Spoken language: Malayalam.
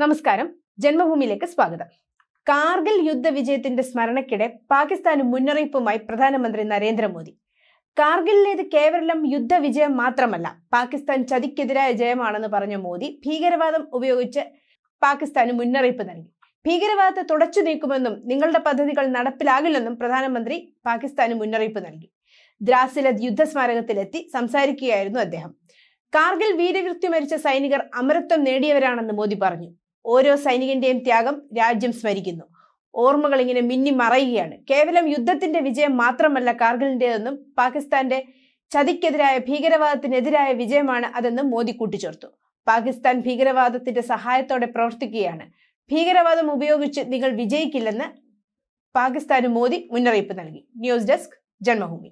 നമസ്കാരം, ജന്മഭൂമിയിലേക്ക് സ്വാഗതം. കാർഗിൽ യുദ്ധവിജയത്തിന്റെ സ്മരണയ്ക്കിടെ പാകിസ്ഥാന് മുന്നറിയിപ്പുമായി പ്രധാനമന്ത്രി നരേന്ദ്രമോദി. കാർഗിലിലേത് കേവലം യുദ്ധവിജയം മാത്രമല്ല, പാകിസ്ഥാൻ ചതിക്കെതിരായ ജയമാണെന്ന് പറഞ്ഞ മോദി ഭീകരവാദം ഉപയോഗിച്ച് പാകിസ്ഥാന് മുന്നറിയിപ്പ് നൽകി. ഭീകരവാദത്തെ തുടച്ചു നീക്കുമെന്നും നിങ്ങളുടെ പദ്ധതികൾ നടപ്പിലാകില്ലെന്നും പ്രധാനമന്ത്രി പാകിസ്ഥാന് മുന്നറിയിപ്പ് നൽകി. ദ്രാസിലെ യുദ്ധസ്മാരകത്തിലെത്തി സംസാരിക്കുകയായിരുന്നു അദ്ദേഹം. കാർഗിൽ വീരമൃത്യു മരിച്ച സൈനികർ അമരത്വം നേടിയവരാണെന്ന് മോദി പറഞ്ഞു. ഓരോ സൈനികന്റെയും ത്യാഗം രാജ്യം സ്മരിക്കുന്നു. ഓർമ്മകൾ ഇങ്ങനെ മിന്നി മറയുകയാണ്. കേവലം യുദ്ധത്തിന്റെ വിജയം മാത്രമല്ല കാർഗിലിന്റേതെന്നും പാകിസ്ഥാന്റെ ചതിക്കെതിരായ ഭീകരവാദത്തിനെതിരായ വിജയമാണ് അതെന്നും മോദി കൂട്ടിച്ചേർത്തു. പാകിസ്ഥാൻ ഭീകരവാദത്തിന്റെ സഹായത്തോടെ പ്രവർത്തിക്കുകയാണ്. ഭീകരവാദം ഉപയോഗിച്ച് നിങ്ങൾ വിജയിക്കില്ലെന്ന് പാകിസ്ഥാന് മോദി മുന്നറിയിപ്പ് നൽകി. News desk, Janmabhumi.